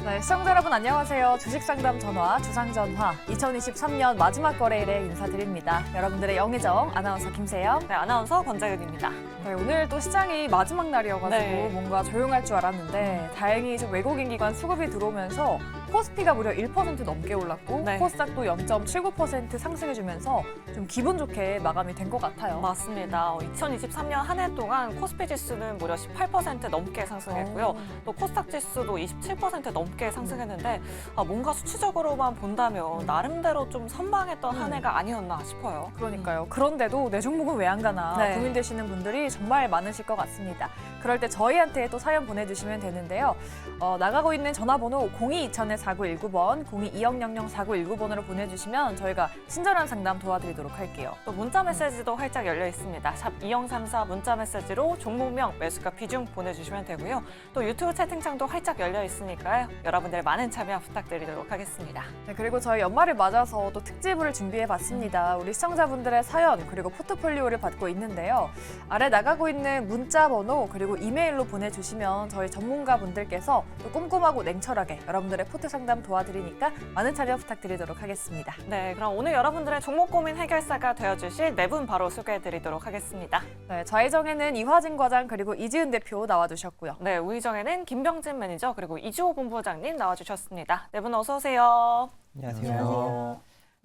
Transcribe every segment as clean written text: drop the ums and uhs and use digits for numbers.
네, 시청자 여러분 안녕하세요. 주식상담 전화, 주상전화 2023년 마지막 거래일에 인사드립니다. 여러분들의 영의정 아나운서 김세영. 네, 아나운서 권자윤입니다. 네, 오늘 또 시장이 마지막 날이어가지고 네. 뭔가 조용할 줄 알았는데 다행히 좀 외국인 기관 수급이 들어오면서 코스피가 무려 1% 넘게 올랐고 네. 코스닥도 0.79% 상승해주면서 좀 기분 좋게 마감이 된 것 같아요. 맞습니다. 2023년 한 해 동안 코스피 지수는 무려 18% 넘게 상승했고요. 또 코스닥 지수도 27% 넘게 상승했는데 뭔가 수치적으로만 본다면 나름대로 좀 선방했던 한 해가 아니었나 싶어요. 그러니까요. 그런데도 내 종목은 왜 안 가나 네. 고민되시는 분들이 정말 많으실 것 같습니다. 그럴 때 저희한테 또 사연 보내주시면 되는데요. 나가고 있는 전화번호 02-2000-4919번, 02-2000-4919번으로 보내주시면 저희가 친절한 상담 도와드리도록 할게요. 또 문자 메시지도 활짝 열려 있습니다. 샵 2034 문자 메시지로 종목명, 매수가 비중 보내주시면 되고요. 또 유튜브 채팅창도 활짝 열려 있으니까요. 여러분들의 많은 참여 부탁드리도록 하겠습니다. 네, 그리고 저희 연말을 맞아서 또 특집을 준비해봤습니다. 우리 시청자분들의 사연 그리고 포트폴리오를 받고 있는데요. 아래 나가고 있는 문자 번호 그리고 이메일로 보내주시면 저희 전문가분들께서 또 꼼꼼하고 냉철하게 여러분들의 포트 상담 도와드리니까 많은 참여 부탁드리도록 하겠습니다. 네, 그럼 오늘 여러분들의 종목 고민 해결사가 되어주실 네 분 바로 소개해드리도록 하겠습니다. 네, 좌회정에는 이화진 과장 그리고 이지은 대표 나와주셨고요. 네, 우의정에는 김병진 매니저 그리고 이주호 본부장님 나와주셨습니다. 네 분 어서 오세요. 안녕하세요.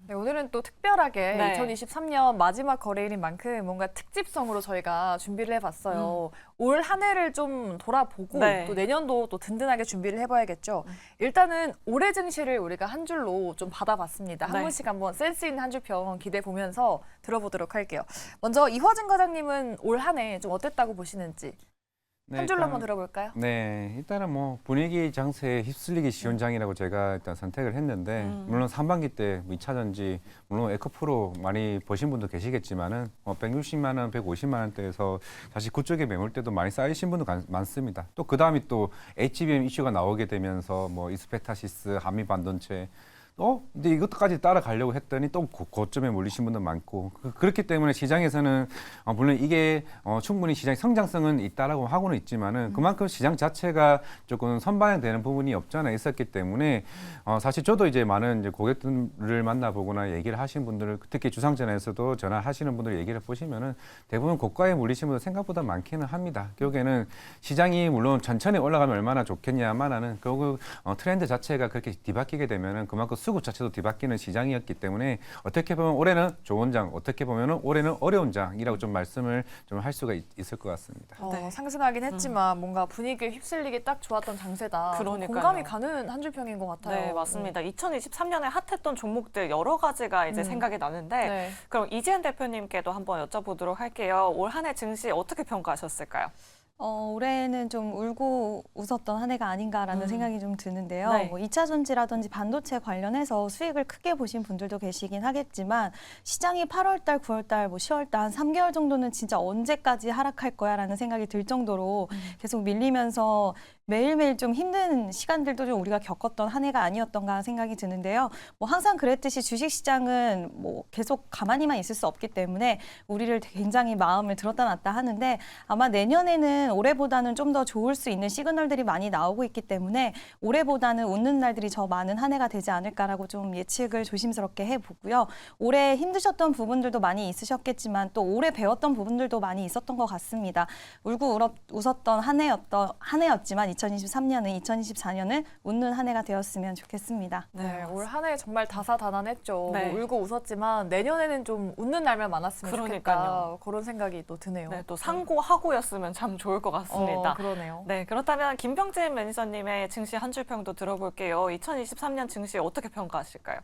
네, 오늘은 또 특별하게 네. 2023년 마지막 거래일인 만큼 뭔가 특집성으로 저희가 준비를 해봤어요. 올 한 해를 좀 돌아보고 네. 또 내년도 또 든든하게 준비를 해봐야겠죠. 일단은 올해 증시를 우리가 한 줄로 좀 받아봤습니다. 한 네. 분씩 한번 센스 있는 한 줄 평 기대해 보면서 들어보도록 할게요. 먼저 이화진 과장님은 올 한 해 좀 어땠다고 보시는지 한 줄로 한번 들어볼까요? 네, 일단은 뭐 분위기 장세에 휩쓸리기 쉬운 장이라고 제가 일단 선택을 했는데 물론 상반기 때 2차 전지 물론 에코프로 많이 보신 분도 계시겠지만은 160만 원, 150만 원대에서 사실 그쪽에 매물대도 많이 쌓이신 분도 많습니다. 또 그 다음이 또 HBM 이슈가 나오게 되면서 뭐 이스페타시스, 한미 반도체 근데 이것까지 따라가려고 했더니 또 고점에 몰리신 분도 많고 그렇기 때문에 시장에서는 물론 이게 충분히 시장 성장성은 있다라고 하고는 있지만은 그만큼 시장 자체가 조금 선반영되는 부분이 없지 않아 있었기 때문에 사실 저도 이제 많은 이제 고객들을 만나보거나 얘기를 하신 분들을 특히 주상전에서도 전화하시는 분들 얘기를 보시면은 대부분 고가에 몰리신 분들 생각보다 많기는 합니다. 결국에는 시장이 물론 천천히 올라가면 얼마나 좋겠냐마나는 결국 트렌드 자체가 그렇게 뒤바뀌게 되면은 그만큼 수급 자체도 뒤바뀌는 시장이었기 때문에 어떻게 보면 올해는 좋은 장, 어떻게 보면 올해는 어려운 장이라고 좀 말씀을 좀 할 수가 있을 것 같습니다. 네. 상승하긴 했지만 뭔가 분위기에 휩쓸리기 딱 좋았던 장세다. 그러니까요. 공감이 가는 한 줄 평인 것 같아요. 네, 맞습니다. 2023년에 핫했던 종목들 여러 가지가 이제 생각이 나는데 네. 그럼 이지은 대표님께도 한번 여쭤보도록 할게요. 올 한 해 증시 어떻게 평가하셨을까요? 올해는 좀 울고 웃었던 한 해가 아닌가라는 생각이 좀 드는데요. 네. 뭐 2차 전지라든지 반도체 관련해서 수익을 크게 보신 분들도 계시긴 하겠지만 시장이 8월 달, 9월 달, 뭐 10월 달 한 3개월 정도는 진짜 언제까지 하락할 거야라는 생각이 들 정도로 계속 밀리면서 매일매일 좀 힘든 시간들도 좀 우리가 겪었던 한 해가 아니었던가 생각이 드는데요. 뭐 항상 그랬듯이 주식시장은 뭐 계속 가만히만 있을 수 없기 때문에 우리를 굉장히 마음을 들었다 놨다 하는데 아마 내년에는 올해보다는 좀 더 좋을 수 있는 시그널들이 많이 나오고 있기 때문에 올해보다는 웃는 날들이 더 많은 한 해가 되지 않을까라고 좀 예측을 조심스럽게 해보고요. 올해 힘드셨던 부분들도 많이 있으셨겠지만 또 올해 배웠던 부분들도 많이 있었던 것 같습니다. 울고 웃었던 한 해였지만 2023년은 2024년은 웃는 한 해가 되었으면 좋겠습니다. 네, 올 한 해 정말 다사다난했죠. 네. 뭐 울고 웃었지만 내년에는 좀 웃는 날만 많았으면 그러니까요. 좋겠다. 그런 생각이 또 드네요. 네, 또 상고하고였으면 참 좋을 것 같습니다. 그러네요. 네, 그렇다면 김병진 매니저님의 증시 한 줄 평도 들어볼게요. 2023년 증시 어떻게 평가하실까요?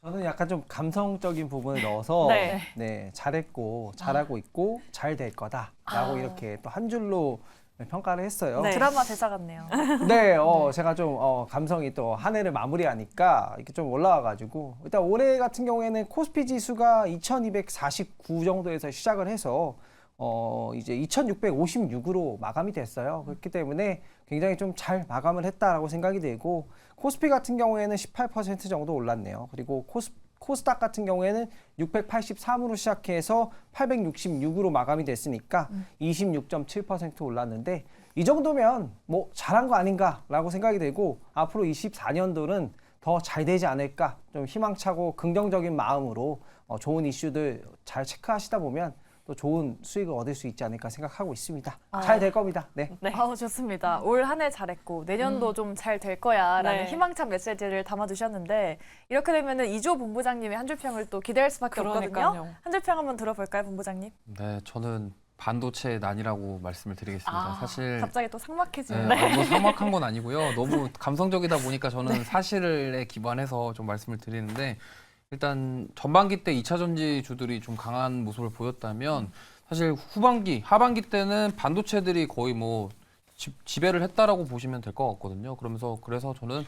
저는 약간 좀 감성적인 부분을 넣어서 네. 네, 잘했고 잘하고 있고 잘 될 거다라고 이렇게 또 한 줄로 평가를 했어요. 네. 드라마 대사 같네요. 네, 제가 좀 감성이 또 한 해를 마무리하니까 이렇게 좀 올라와가지고 일단 올해 같은 경우에는 코스피 지수가 2249 정도에서 시작을 해서 이제 2656으로 마감이 됐어요. 그렇기 때문에 굉장히 좀 잘 마감을 했다라고 생각이 되고 코스피 같은 경우에는 18% 정도 올랐네요. 그리고 코스닥 같은 경우에는 683으로 시작해서 866으로 마감이 됐으니까 26.7% 올랐는데 이 정도면 뭐 잘한 거 아닌가라고 생각이 되고 앞으로 24년도는 더 잘 되지 않을까 좀 희망차고 긍정적인 마음으로 좋은 이슈들 잘 체크하시다 보면 또 좋은 수익을 얻을 수 있지 않을까 생각하고 있습니다. 잘 될 겁니다. 네. 네. 좋습니다. 올 한 해 잘했고 내년도 좀 잘 될 거야라는 네. 희망찬 메시지를 담아두셨는데 이렇게 되면은 이조 본부장님의 한 줄 평을 또 기대할 수밖에 없거든요. 그러니까요. 한 줄 평 한번 들어볼까요, 본부장님? 네, 저는 반도체 난이라고 말씀을 드리겠습니다. 사실 갑자기 또 삭막해지는. 너무 삭막한 건 아니고요. 너무 감성적이다 보니까 저는 사실에 기반해서 좀 말씀을 드리는데 일단 전반기 때 2차 전지주들이 좀 강한 모습을 보였다면 사실 하반기 때는 반도체들이 거의 뭐 지배를 했다라고 보시면 될 것 같거든요. 그래서 저는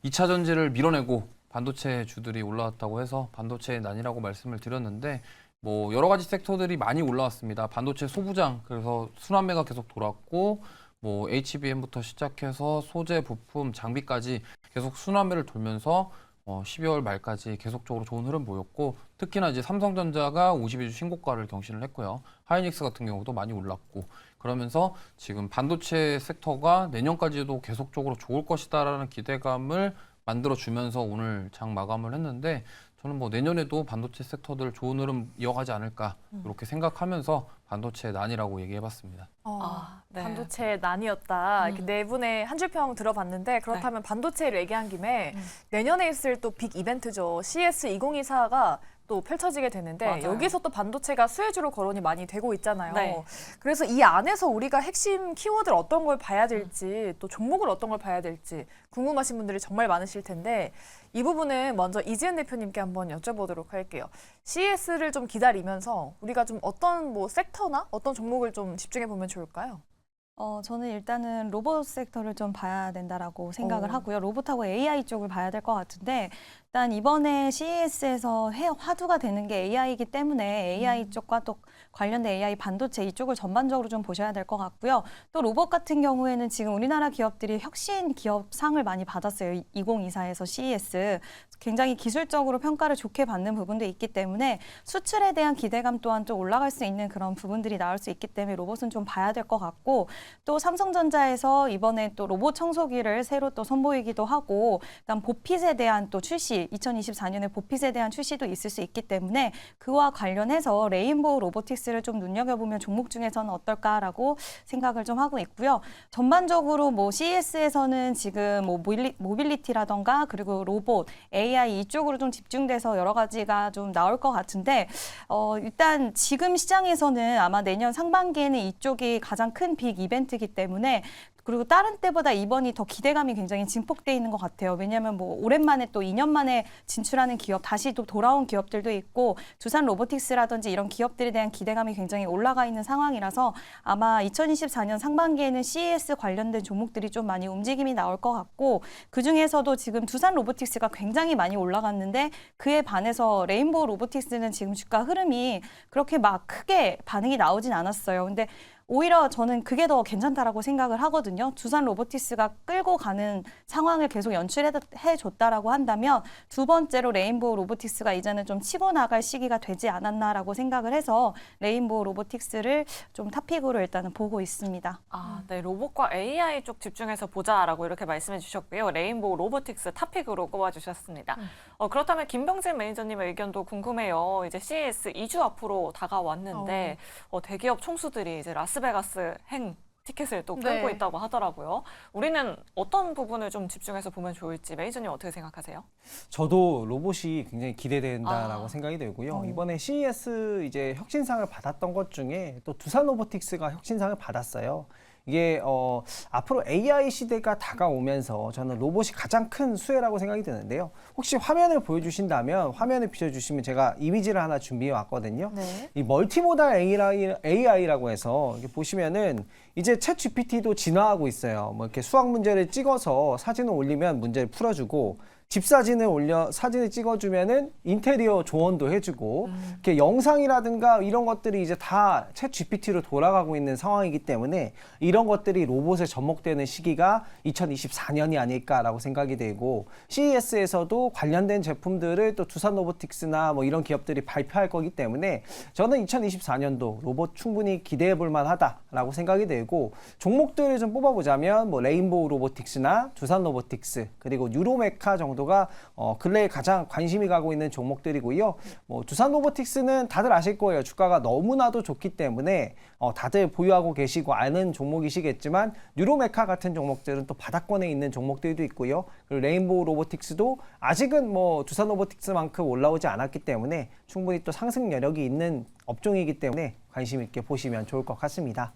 2차 전지를 밀어내고 반도체 주들이 올라왔다고 해서 반도체의 난이라고 말씀을 드렸는데 뭐 여러 가지 섹터들이 많이 올라왔습니다. 반도체 소부장 그래서 순환매가 계속 돌았고 뭐 HBM부터 시작해서 소재, 부품, 장비까지 계속 순환매를 돌면서 12월 말까지 계속적으로 좋은 흐름 보였고 특히나 이제 삼성전자가 52주 신고가를 경신을 했고요. 하이닉스 같은 경우도 많이 올랐고 그러면서 지금 반도체 섹터가 내년까지도 계속적으로 좋을 것이다라는 기대감을 만들어주면서 오늘 장 마감을 했는데 저는 뭐 내년에도 반도체 섹터들 좋은 흐름 이어가지 않을까 이렇게 생각하면서 반도체 난이라고 얘기해봤습니다. 네. 반도체 난이었다. 이렇게 네 분의 한 줄 평 들어봤는데 그렇다면 반도체를 얘기한 김에 내년에 있을 또 빅 이벤트죠. CES 2024가 또 펼쳐지게 되는데 맞아요. 여기서 또 반도체가 수혜주로 거론이 많이 되고 있잖아요. 네. 그래서 이 안에서 우리가 핵심 키워드를 어떤 걸 봐야 될지 또 종목을 어떤 걸 봐야 될지 궁금하신 분들이 정말 많으실 텐데 이 부분은 먼저 이지은 대표님께 한번 여쭤보도록 할게요. CES를 좀 기다리면서 우리가 좀 어떤 뭐 섹터나 어떤 종목을 좀 집중해 보면 좋을까요? 저는 일단은 로봇 섹터를 좀 봐야 된다라고 생각을 하고요. 로봇하고 AI 쪽을 봐야 될 것 같은데 일단 이번에 CES에서 화두가 되는 게 AI이기 때문에 AI 쪽과 또 관련된 AI 반도체 이쪽을 전반적으로 좀 보셔야 될 것 같고요. 또 로봇 같은 경우에는 지금 우리나라 기업들이 혁신 기업상을 많이 받았어요. 2024에서 CES. 굉장히 기술적으로 평가를 좋게 받는 부분도 있기 때문에 수출에 대한 기대감 또한 좀 올라갈 수 있는 그런 부분들이 나올 수 있기 때문에 로봇은 좀 봐야 될 것 같고 또 삼성전자에서 이번에 또 로봇 청소기를 새로 또 선보이기도 하고 그다음 보핏에 대한 또 출시 2024년에 보핏에 대한 출시도 있을 수 있기 때문에 그와 관련해서 레인보우 로보틱스를 좀 눈여겨보면 종목 중에서는 어떨까라고 생각을 좀 하고 있고요. 전반적으로 뭐 CES에서는 지금 뭐 모빌리티라던가 그리고 로봇, AI 이쪽으로 좀 집중돼서 여러 가지가 좀 나올 것 같은데 일단 지금 시장에서는 아마 내년 상반기에는 이쪽이 가장 큰 빅 이벤트이기 때문에 그리고 다른 때보다 이번이 더 기대감이 굉장히 증폭돼 있는 것 같아요. 왜냐하면 뭐 오랜만에 또 2년 만에 진출하는 기업, 다시 또 돌아온 기업들도 있고 두산 로보틱스라든지 이런 기업들에 대한 기대감이 굉장히 올라가 있는 상황이라서 아마 2024년 상반기에는 CES 관련된 종목들이 좀 많이 움직임이 나올 것 같고 그중에서도 지금 두산 로보틱스가 굉장히 많이 올라갔는데 그에 반해서 레인보우 로보틱스는 지금 주가 흐름이 그렇게 막 크게 반응이 나오진 않았어요. 근데 오히려 저는 그게 더 괜찮다라고 생각을 하거든요. 두산 로보틱스가 끌고 가는 상황을 계속 연출해줬다라고 한다면 두 번째로 레인보우 로보틱스가 이제는 좀 치고 나갈 시기가 되지 않았나라고 생각을 해서 레인보우 로보틱스를 좀 탑픽으로 일단은 보고 있습니다. 네, 로봇과 AI 쪽 집중해서 보자라고 이렇게 말씀해 주셨고요. 레인보우 로보틱스 탑픽으로 꼽아주셨습니다. 그렇다면 김병진 매니저님의 의견도 궁금해요. 이제 CES 2주 앞으로 다가왔는데 대기업 총수들이 이제 라스베가스 행 티켓을 또 끌고 네. 있다고 하더라고요. 우리는 어떤 부분을 좀 집중해서 보면 좋을지 매니저님 어떻게 생각하세요? 저도 로봇이 굉장히 기대된다라고 생각이 들고요. 이번에 CES 이제 혁신상을 받았던 것 중에 또 두산 로보틱스가 혁신상을 받았어요. 이게 앞으로 AI 시대가 다가오면서 저는 로봇이 가장 큰 수혜라고 생각이 드는데요. 혹시 화면을 보여주신다면 화면을 비춰주시면 제가 이미지를 하나 준비해 왔거든요. 네. 이 멀티모달 AI라고 해서 이렇게 보시면은 이제 챗 GPT도 진화하고 있어요. 뭐 이렇게 수학 문제를 찍어서 사진을 올리면 문제를 풀어주고 집 사진을 찍어주면은 인테리어 조언도 해주고 이렇게 영상이라든가 이런 것들이 이제 다 챗 GPT로 돌아가고 있는 상황이기 때문에 이런 것들이 로봇에 접목되는 시기가 2024년이 아닐까라고 생각이 되고 CES에서도 관련된 제품들을 또 두산 로보틱스나 뭐 이런 기업들이 발표할 거기 때문에 저는 2024년도 로봇 충분히 기대해 볼 만하다라고 생각이 되고 되고 종목들을 좀 뽑아보자면 뭐 레인보우 로보틱스나 두산 로보틱스 그리고 유로메카 정도가 근래에 가장 관심이 가고 있는 종목들이고요. 뭐 두산 로보틱스는 다들 아실 거예요. 주가가 너무나도 좋기 때문에 다들 보유하고 계시고 아는 종목이시겠지만 유로메카 같은 종목들은 또 바닥권에 있는 종목들도 있고요. 그리고 레인보우 로보틱스도 아직은 뭐 두산 로보틱스만큼 올라오지 않았기 때문에 충분히 또 상승 여력이 있는 업종이기 때문에 관심 있게 보시면 좋을 것 같습니다.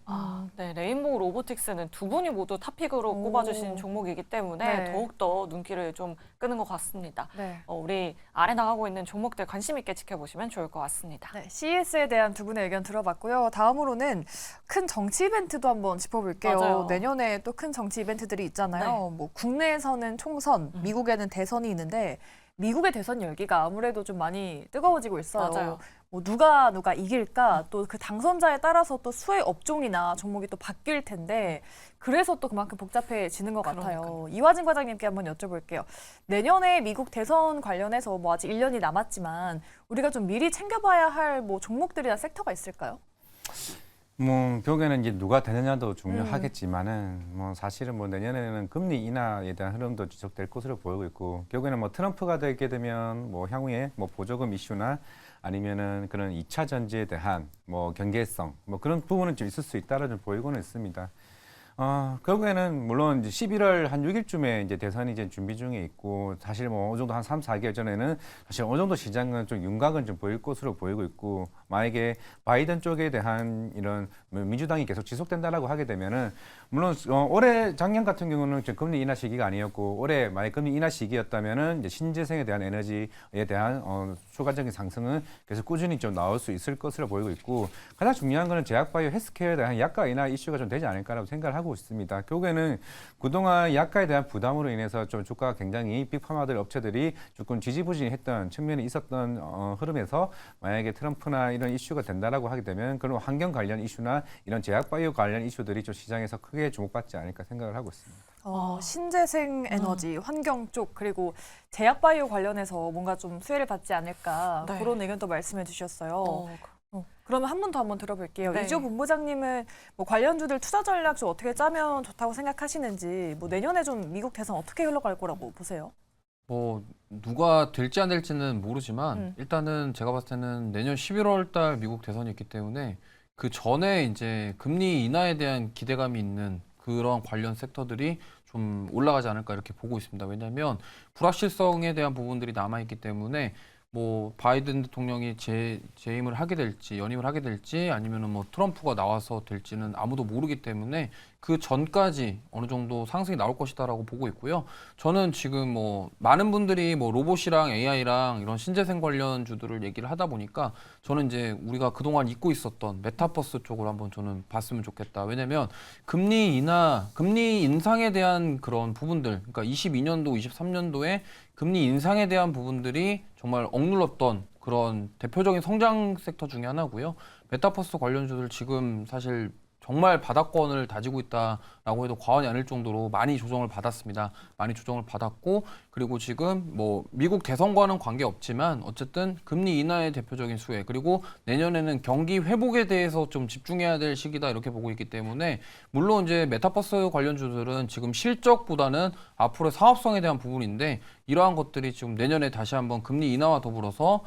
네, 레인보우 로보틱스는 두 분이 모두 탑픽으로 꼽아주신 종목이기 때문에 네. 더욱더 눈길을 좀 끄는 것 같습니다. 네. 우리 아래 나가고 있는 종목들 관심 있게 지켜보시면 좋을 것 같습니다. 네, CES에 대한 두 분의 의견 들어봤고요. 다음으로는 큰 정치 이벤트도 한번 짚어볼게요. 맞아요. 내년에 또 큰 정치 이벤트들이 있잖아요. 뭐 국내에서는 총선, 미국에는 대선이 있는데 미국의 대선 열기가 아무래도 좀 많이 뜨거워지고 있어요. 맞아요. 뭐 누가 이길까 또 그 당선자에 따라서 또 수혜 업종이나 종목이 또 바뀔 텐데 그래서 또 그만큼 복잡해지는 것 같아요. 그러니까요. 이화진 과장님께 한번 여쭤볼게요. 내년에 미국 대선 관련해서 뭐 아직 1년이 남았지만 우리가 좀 미리 챙겨봐야 할 뭐 종목들이나 섹터가 있을까요? 뭐 결국에는 이제 누가 되느냐도 중요하겠지만은 뭐 사실은 뭐 내년에는 금리 인하에 대한 흐름도 지속될 것으로 보이고 있고 결국에는 뭐 트럼프가 되게 되면 뭐 향후에 뭐 보조금 이슈나 아니면은 그런 2차 전지에 대한 뭐 경계성 뭐 그런 부분은 좀 있을 수 있다라 좀 보이고는 있습니다. 결국에는 물론 이제 11월 한 6일쯤에 이제 대선이 이제 준비 중에 있고 사실 뭐 어느 정도 한 3, 4개월 전에는 사실 어느 정도 시장은 좀 윤곽은 좀 보일 것으로 보이고 있고 만약에 바이든 쪽에 대한 이런 민주당이 계속 지속된다라고 하게 되면은 물론 올해 작년 같은 경우는 좀 금리 인하 시기가 아니었고 올해 만약 금리 인하 시기였다면은 이제 신재생에 대한 에너지에 대한 추가적인 상승은 계속 꾸준히 좀 나올 수 있을 것으로 보이고 있고 가장 중요한 거는 제약바이오 헬스케어에 대한 약가 인하 이슈가 좀 되지 않을까라고 생각을 하고 있습니다. 결국에는 그동안 약가에 대한 부담으로 인해서 좀 주가가 굉장히 빅파마들 업체들이 조금 지지부진했던 측면이 있었던 흐름에서 만약에 트럼프나 이런 이슈가 된다라고 하게 되면 그런 환경 관련 이슈나 이런 제약바이오 관련 이슈들이 좀 시장에서 크게 주목받지 않을까 생각을 하고 있습니다. 신재생 에너지, 환경 쪽 그리고 제약바이오 관련해서 뭔가 좀 수혜를 받지 않을까 네. 그런 의견도 말씀해 주셨어요. 그러면 한 분 더 한번 들어볼게요. 네. 이조 본부장님은 뭐 관련주들 투자 전략 좀 어떻게 짜면 좋다고 생각하시는지 뭐 내년에 좀 미국 대선 어떻게 흘러갈 거라고 보세요? 뭐 누가 될지 안 될지는 모르지만 일단은 제가 봤을 때는 내년 11월 달 미국 대선이 있기 때문에 그 전에 이제 금리 인하에 대한 기대감이 있는 그런 관련 섹터들이 좀 올라가지 않을까 이렇게 보고 있습니다. 왜냐하면 불확실성에 대한 부분들이 남아있기 때문에 뭐 바이든 대통령이 재임을 하게 될지 연임을 하게 될지 아니면은 뭐 트럼프가 나와서 될지는 아무도 모르기 때문에 그 전까지 어느 정도 상승이 나올 것이다라고 보고 있고요. 저는 지금 뭐 많은 분들이 뭐 로봇이랑 AI랑 이런 신재생 관련주들을 얘기를 하다 보니까 저는 이제 우리가 그동안 잊고 있었던 메타버스 쪽을 한번 저는 봤으면 좋겠다. 왜냐면 금리 인상에 대한 그런 부분들, 그러니까 22년도, 23년도에 금리 인상에 대한 부분들이 정말 억눌렀던 그런 대표적인 성장 섹터 중에 하나고요. 메타버스 관련주들 지금 사실 정말 바닥권을 다지고 있다라고 해도 과언이 아닐 정도로 많이 조정을 받았습니다. 많이 조정을 받았고 그리고 지금 뭐 미국 대선과는 관계없지만 어쨌든 금리 인하의 대표적인 수혜 그리고 내년에는 경기 회복에 대해서 좀 집중해야 될 시기다 이렇게 보고 있기 때문에 물론 이제 메타버스 관련주들은 지금 실적보다는 앞으로의 사업성에 대한 부분인데 이러한 것들이 지금 내년에 다시 한번 금리 인하와 더불어서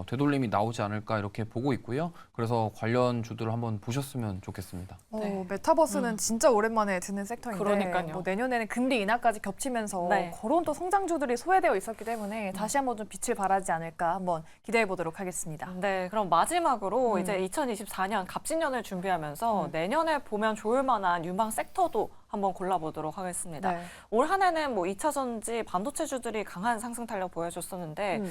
되돌림이 나오지 않을까 이렇게 보고 있고요. 그래서 관련 주들을 한번 보셨으면 좋겠습니다. 네. 메타버스는 진짜 오랜만에 듣는 섹터인데 그러니까요. 뭐 내년에는 금리 인하까지 겹치면서 네. 그런 또 성장주들이 소외되어 있었기 때문에 다시 한번 좀 빛을 발하지 않을까 한번 기대해 보도록 하겠습니다. 네, 그럼 마지막으로 이제 2024년 갑진년을 준비하면서 내년에 보면 좋을 만한 유망 섹터도 한번 골라보도록 하겠습니다. 네. 올 한 해는 뭐 2차 전지 반도체주들이 강한 상승 탄력 보여줬었는데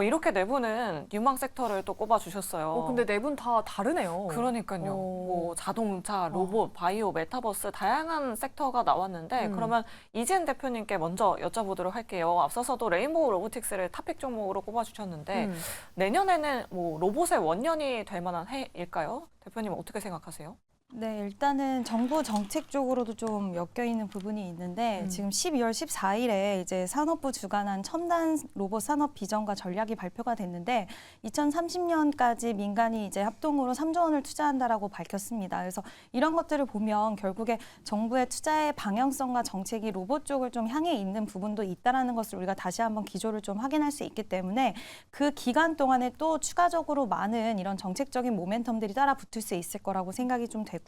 이렇게 네 분은 유망 섹터를 또 꼽아주셨어요. 근데 네 분 다 다르네요. 그러니까요. 뭐 자동차, 로봇, 바이오, 메타버스 다양한 섹터가 나왔는데 그러면 이지은 대표님께 먼저 여쭤보도록 할게요. 앞서서도 레인보우 로보틱스를 탑픽 종목으로 꼽아주셨는데 내년에는 뭐 로봇의 원년이 될 만한 해일까요? 대표님 어떻게 생각하세요? 네, 일단은 정부 정책 쪽으로도 좀 엮여 있는 부분이 있는데 지금 12월 14일에 이제 산업부 주관한 첨단 로봇 산업 비전과 전략이 발표가 됐는데 2030년까지 민간이 이제 합동으로 3조 원을 투자한다라고 밝혔습니다. 그래서 이런 것들을 보면 결국에 정부의 투자의 방향성과 정책이 로봇 쪽을 좀 향해 있는 부분도 있다라는 것을 우리가 다시 한번 기조를 좀 확인할 수 있기 때문에 그 기간 동안에 또 추가적으로 많은 이런 정책적인 모멘텀들이 따라 붙을 수 있을 거라고 생각이 좀 되고요.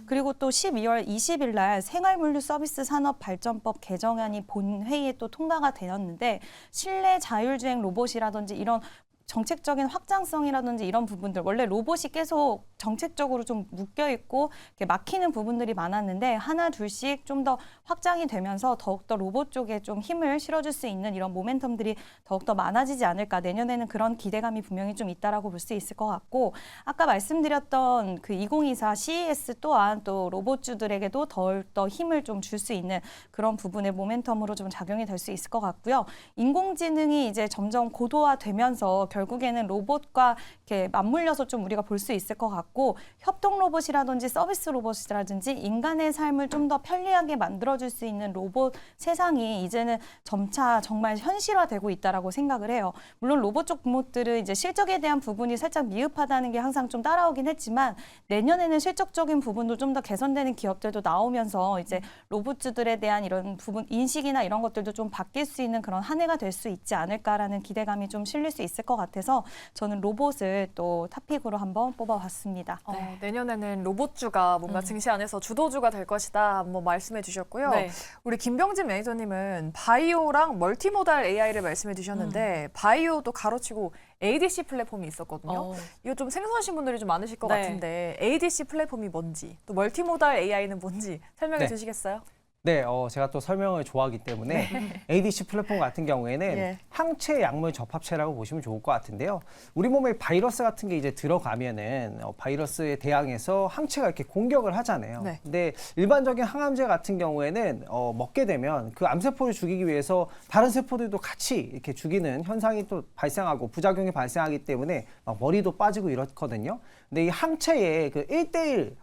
그리고 또 12월 20일 날 생활물류 서비스 산업 발전법 개정안이 본회의에 또 통과가 되었는데 실내 자율주행 로봇이라든지 이런 정책적인 확장성이라든지 이런 부분들 원래 로봇이 계속 정책적으로 좀 묶여 있고 이렇게 막히는 부분들이 많았는데 하나 둘씩 좀 더 확장이 되면서 더욱더 로봇 쪽에 좀 힘을 실어줄 수 있는 이런 모멘텀들이 더욱더 많아지지 않을까 내년에는 그런 기대감이 분명히 좀 있다라고 볼 수 있을 것 같고 아까 말씀드렸던 그 2024 CES 또한 또 로봇주들에게도 더욱더 힘을 좀 줄 수 있는 그런 부분의 모멘텀으로 좀 작용이 될 수 있을 것 같고요. 인공지능이 이제 점점 고도화되면서 결국에는 로봇과 이렇게 맞물려서 좀 우리가 볼 수 있을 것 같고 협동 로봇이라든지 서비스 로봇이라든지 인간의 삶을 좀 더 편리하게 만들어줄 수 있는 로봇 세상이 이제는 점차 정말 현실화되고 있다라고 생각을 해요. 물론 로봇 쪽 부모들은 이제 실적에 대한 부분이 살짝 미흡하다는 게 항상 좀 따라오긴 했지만 내년에는 실적적인 부분도 좀 더 개선되는 기업들도 나오면서 이제 로봇주들에 대한 이런 부분 인식이나 이런 것들도 좀 바뀔 수 있는 그런 한 해가 될 수 있지 않을까라는 기대감이 좀 실릴 수 있을 것 같아서 저는 로봇을 또 탑픽으로 한번 뽑아봤습니다. 내년에는 로봇주가 뭔가 증시 안에서 주도주가 될 것이다 한번 말씀해 주셨고요. 네. 우리 김병진 매니저님은 바이오랑 멀티모달 AI를 말씀해 주셨는데 바이오도 가로치고 ADC 플랫폼이 있었거든요. 이거 좀 생소하신 분들이 좀 많으실 것 네. 같은데 ADC 플랫폼이 뭔지 또 멀티모달 AI는 뭔지 설명해 네. 주시겠어요? 네, 제가 또 설명을 좋아하기 때문에 ADC 플랫폼 같은 경우에는 예. 항체 약물 접합체라고 보시면 좋을 것 같은데요. 우리 몸에 바이러스 같은 게 이제 들어가면은 바이러스에 대항해서 항체가 이렇게 공격을 하잖아요. 네. 근데 일반적인 항암제 같은 경우에는 먹게 되면 그 암세포를 죽이기 위해서 다른 세포들도 같이 이렇게 죽이는 현상이 또 발생하고 부작용이 발생하기 때문에 막 머리도 빠지고 이렇거든요. 근데 이 항체의 그 1대1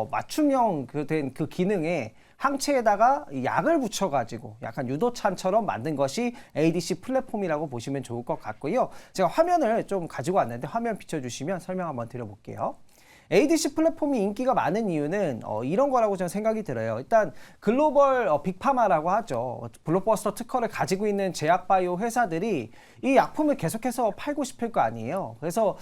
맞춤형 된 그 기능에 항체에다가 약을 붙여가지고 약간 유도찬처럼 만든 것이 ADC 플랫폼이라고 보시면 좋을 것 같고요. 제가 화면을 좀 가지고 왔는데 화면 비춰주시면 설명 한번 드려볼게요. ADC 플랫폼이 인기가 많은 이유는 이런 거라고 저는 생각이 들어요. 일단 글로벌 빅파마라고 하죠. 블록버스터 특허를 가지고 있는 제약바이오 회사들이 이 약품을 계속해서 팔고 싶을 거 아니에요. 그래서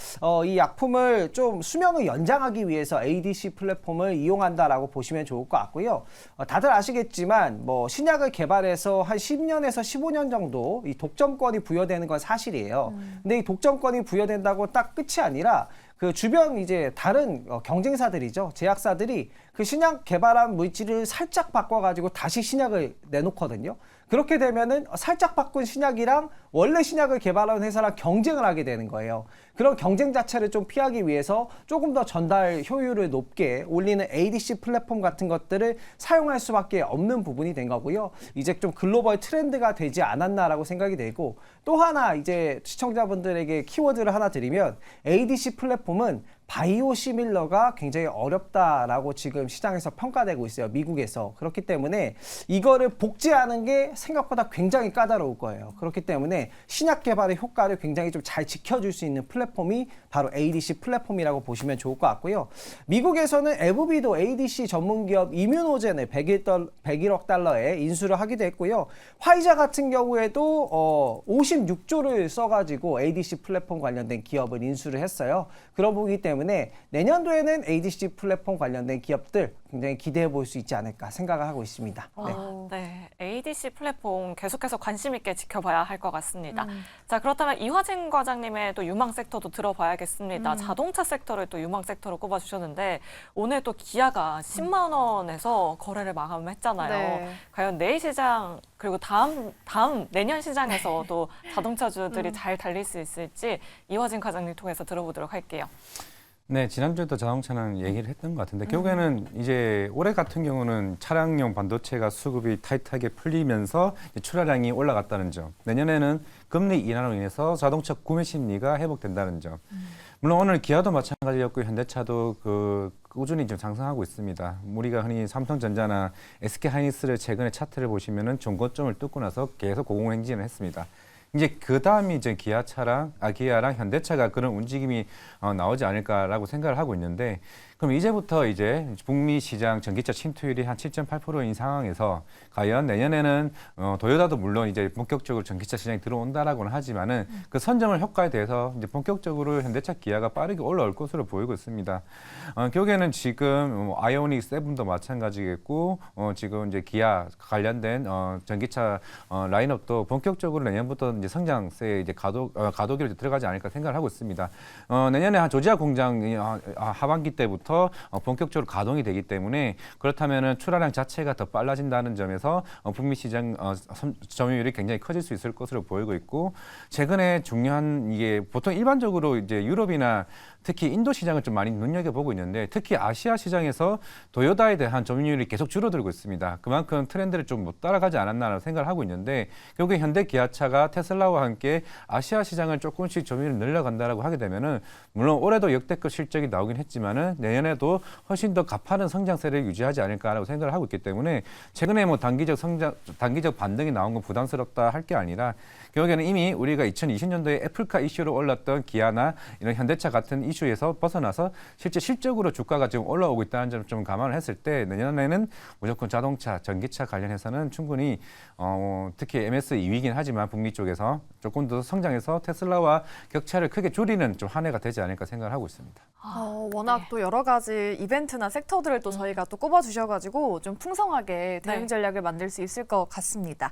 이 약품을 좀 수명을 연장하기 위해서 ADC 플랫폼을 이용한다라고 보시면 좋을 것 같고요. 다들 아시겠지만 뭐 신약을 개발해서 한 10년에서 15년 정도 이 독점권이 부여되는 건 사실이에요. 근데 이 독점권이 부여된다고 딱 끝이 아니라 그 주변 이제 다른 경쟁사들이죠. 제약사들이 그 신약 개발한 물질을 살짝 바꿔가지고 다시 신약을 내놓거든요. 그렇게 되면은 살짝 바꾼 신약이랑 원래 신약을 개발한 회사랑 경쟁을 하게 되는 거예요. 그런 경쟁 자체를 좀 피하기 위해서 조금 더 전달 효율을 높게 올리는 ADC 플랫폼 같은 것들을 사용할 수밖에 없는 부분이 된 거고요. 이제 좀 글로벌 트렌드가 되지 않았나라고 생각이 되고 또 하나 이제 시청자분들에게 키워드를 하나 드리면 ADC 플랫폼은 바이오 시밀러가 굉장히 어렵다라고 지금 시장에서 평가되고 있어요. 미국에서. 그렇기 때문에 이거를 복제하는 게 생각보다 굉장히 까다로울 거예요. 그렇기 때문에 신약 개발의 효과를 굉장히 좀 잘 지켜줄 수 있는 플랫폼이 바로 ADC 플랫폼이라고 보시면 좋을 것 같고요. 미국에서는 AbbVie도 ADC 전문기업 이뮤노젠을 101억 달러에 인수를 하기도 했고요. 화이자 같은 경우에도 56조를 써가지고 ADC 플랫폼 관련된 기업을 인수를 했어요. 그런 부분이기 때문에 내년도에는 ADC 플랫폼 관련된 기업들 굉장히 기대해 볼 수 있지 않을까 생각을 하고 있습니다. 네. 네, ADC 플랫폼 계속해서 관심 있게 지켜봐야 할 것 같습니다. 자, 그렇다면 이화진 과장님의 또 유망 섹터도 들어봐야겠습니다. 자동차 섹터를 또 유망 섹터로 꼽아주셨는데 오늘 또 기아가 10만 원에서 거래를 마감했잖아요. 네. 과연 내일 시장 그리고 다음 내년 시장에서 또 자동차주들이 잘 달릴 수 있을지 이화진 과장님 통해서 들어보도록 할게요. 네, 지난주에도 자동차는 얘기를 했던 것 같은데 결국에는 이제 올해 같은 경우는 차량용 반도체가 수급이 타이트하게 풀리면서 이제 출하량이 올라갔다는 점. 내년에는 금리 인하로 인해서 자동차 구매 심리가 회복된다는 점. 물론 오늘 기아도 마찬가지였고 현대차도 꾸준히 좀 상승하고 있습니다. 우리가 흔히 삼성전자나 SK하이닉스를 최근에 차트를 보시면은 종고점을 뚫고 나서 계속 고공행진을 했습니다. 이제 그 다음이 이제 기아랑 현대차가 그런 움직임이 나오지 않을까라고 생각을 하고 있는데, 그럼 이제부터 이제 북미 시장 전기차 침투율이 한 7.8%인 상황에서 과연 내년에는 도요타도 물론 이제 본격적으로 전기차 시장에 들어온다라고는 하지만은 그 선점을 효과에 대해서 이제 본격적으로 현대차 기아가 빠르게 올라올 것으로 보이고 있습니다. 결국에는 지금 아이오닉 7도 마찬가지겠고 지금 이제 기아 관련된 전기차 라인업도 본격적으로 내년부터 이제 성장세에 이제 가도기로 들어가지 않을까 생각을 하고 있습니다. 내년에 한 조지아 공장이 하반기 때부터 본격적으로 가동이 되기 때문에 그렇다면은 출하량 자체가 더 빨라진다는 점에서 북미 시장 점유율이 굉장히 커질 수 있을 것으로 보이고 있고, 최근에 중요한 이게 보통 일반적으로 이제 유럽이나 특히 인도 시장을 좀 많이 눈여겨보고 있는데, 특히 아시아 시장에서 도요타에 대한 점유율이 계속 줄어들고 있습니다. 그만큼 트렌드를 좀 못 따라가지 않았나라는 생각을 하고 있는데, 결국에 현대 기아차가 테슬라와 함께 아시아 시장을 조금씩 점유율을 늘려간다라고 하게 되면은 물론 올해도 역대급 실적이 나오긴 했지만은 내년에도 훨씬 더 가파른 성장세를 유지하지 않을까라고 생각을 하고 있기 때문에 최근에 뭐 단기적 반등이 나온 건 부담스럽다 할 게 아니라 결국에는 이미 우리가 2020년도에 애플카 이슈로 올랐던 기아나 이런 현대차 같은 이슈에서 벗어나서 실제 실적으로 주가가 지금 올라오고 있다는 점을 좀 감안을 했을 때 내년에는 무조건 자동차, 전기차 관련해서는 충분히 특히 MS 2위긴 하지만 북미 쪽에서 조금 더 성장해서 테슬라와 격차를 크게 줄이는 좀 한 해가 되지 않을까 생각을 하고 있습니다. 워낙 또 여러 가지 이벤트나 섹터들을 또 저희가 또 꼽아주셔가지고 좀 풍성하게 대응 전략을 만들 수 있을 것 같습니다.